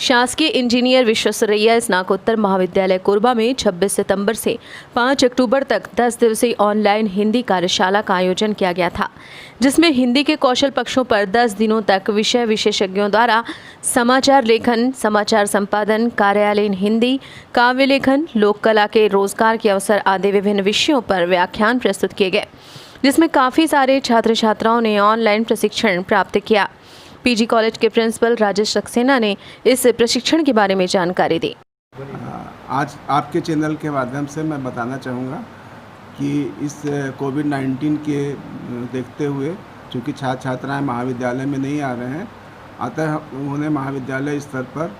शासकीय इंजीनियर विश्वेश्वरैया स्नातकोत्तर महाविद्यालय कोरबा में 26 सितंबर से 5 अक्टूबर तक 10 दिवसीय ऑनलाइन हिंदी कार्यशाला का आयोजन किया गया था, जिसमें हिंदी के कौशल पक्षों पर 10 दिनों तक विषय विशेषज्ञों द्वारा समाचार लेखन, समाचार संपादन, कार्यालयीन हिंदी, काव्य लेखन, लोक कला के रोजगार के अवसर आदि विभिन्न विषयों पर व्याख्यान प्रस्तुत किए गए, जिसमें काफ़ी सारे छात्र छात्राओं ने ऑनलाइन प्रशिक्षण प्राप्त किया। पीजी कॉलेज के प्रिंसिपल राजेश सक्सेना ने इस प्रशिक्षण के बारे में जानकारी दी। आज आपके चैनल के माध्यम से मैं बताना चाहूँगा कि इस कोविड-19 के देखते हुए चूँकि छात्र छात्राएँ महाविद्यालय में नहीं आ रहे हैं, अतः उन्होंने महाविद्यालय स्तर पर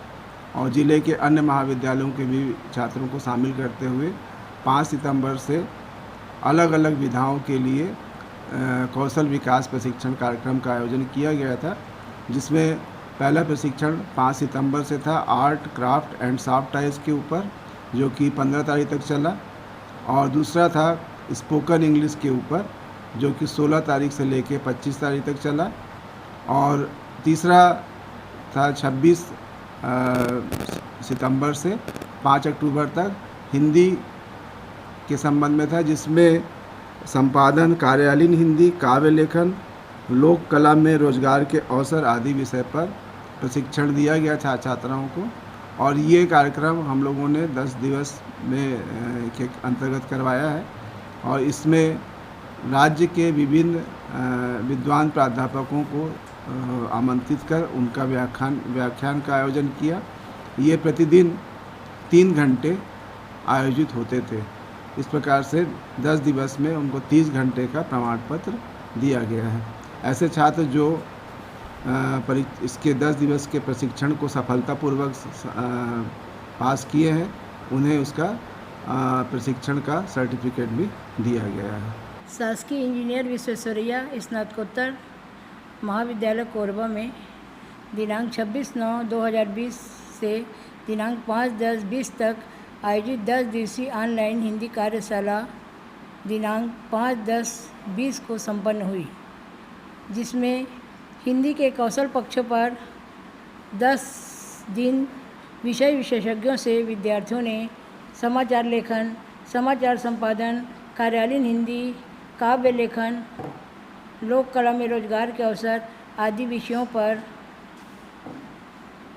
और ज़िले के अन्य महाविद्यालयों के भी छात्रों को शामिल करते हुए 5 सितंबर से अलग अलग विधाओं के लिए कौशल विकास प्रशिक्षण कार्यक्रम का आयोजन किया गया था, जिसमें पहला प्रशिक्षण 5 सितंबर से था art, craft and soft toys के ऊपर, जो कि 15 तारीख तक चला, और दूसरा था स्पोकन इंग्लिश के ऊपर, जो कि 16 तारीख से लेके 25 तारीख तक चला, और तीसरा था 26 सितंबर से 5 अक्टूबर तक हिंदी के संबंध में था, जिसमें संपादन, कार्यालयीन हिंदी, काव्य लेखन, लोक कला में रोजगार के अवसर आदि विषय पर प्रशिक्षण दिया गया छात्र छात्राओं को। और ये कार्यक्रम हम लोगों ने 10 दिवस में के अंतर्गत करवाया है, और इसमें राज्य के विभिन्न विद्वान प्राध्यापकों को आमंत्रित कर उनका व्याख्यान का आयोजन किया। ये प्रतिदिन 3 घंटे आयोजित होते थे। इस प्रकार से 10 दिवस में उनको 30 घंटे का प्रमाण पत्र दिया गया है। ऐसे छात्र जो इसके 10 दिवस के प्रशिक्षण को सफलतापूर्वक पास किए हैं, उन्हें उसका प्रशिक्षण का सर्टिफिकेट भी दिया गया है। शासकीय इंजीनियर विश्वेश्वरैया स्नातकोत्तर महाविद्यालय कोरबा में दिनांक 26/9/2020 से दिनांक 5/10/20 तक आयोजित 10 दिवसीय ऑनलाइन हिंदी कार्यशाला दिनांक 5/10/20 को संपन्न हुई, जिसमें हिंदी के कौशल पक्षों पर 10 दिन विषय विशेषज्ञों से विद्यार्थियों ने समाचार लेखन, समाचार संपादन, कार्यालयीन हिंदी, काव्य लेखन, लोक कला में रोजगार के अवसर आदि विषयों पर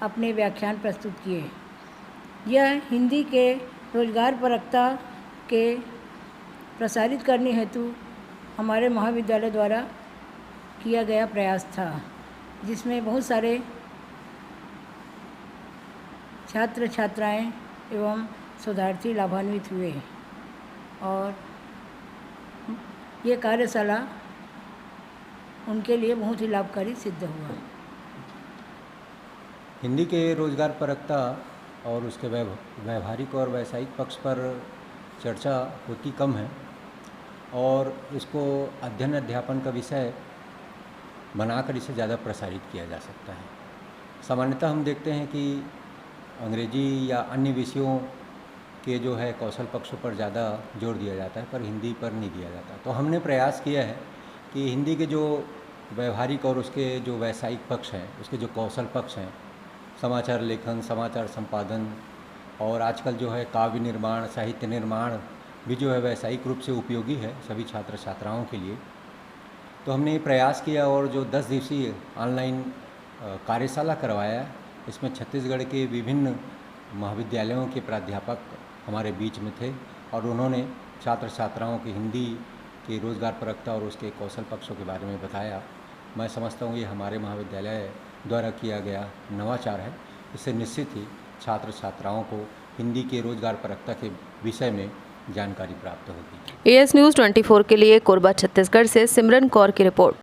अपने व्याख्यान प्रस्तुत किए। यह हिंदी के रोजगारपरकता के प्रसारित करने हेतु हमारे महाविद्यालय द्वारा किया गया प्रयास था, जिसमें बहुत सारे छात्र छात्राएं एवं शोधार्थी लाभान्वित हुए, और ये कार्यशाला उनके लिए बहुत ही लाभकारी सिद्ध हुआ। हिंदी के रोजगारपरकता और उसके व्यावहारिक और व्यावसायिक पक्ष पर चर्चा होती कम है, और इसको अध्ययन अध्यापन का विषय बनाकर इसे ज़्यादा प्रसारित किया जा सकता है। सामान्यतः हम देखते हैं कि अंग्रेजी या अन्य विषयों के जो है कौशल पक्षों पर ज़्यादा जोर दिया जाता है, पर हिंदी पर नहीं दिया जाता। तो हमने प्रयास किया है कि हिंदी के जो व्यावहारिक और उसके जो व्यावसायिक पक्ष हैं, उसके जो कौशल पक्ष हैं, समाचार लेखन, समाचार संपादन, और आजकल जो है काव्य निर्माण, साहित्य निर्माण भी जो है व्यावसायिक रूप से उपयोगी है सभी छात्र छात्राओं के लिए। तो हमने ये प्रयास किया और जो 10 दिवसीय ऑनलाइन कार्यशाला करवाया, इसमें छत्तीसगढ़ के विभिन्न महाविद्यालयों के प्राध्यापक हमारे बीच में थे, और उन्होंने छात्र छात्राओं की हिंदी के रोजगारपरकता और उसके कौशल पक्षों के बारे में बताया। मैं समझता हूँ ये हमारे महाविद्यालय द्वारा किया गया नवाचार है। इससे निश्चित ही छात्र छात्राओं को हिंदी के रोजगारपरकता के विषय में जानकारी प्राप्त होगी। AS News 24 के लिए कोरबा छत्तीसगढ़ से सिमरन कौर की रिपोर्ट।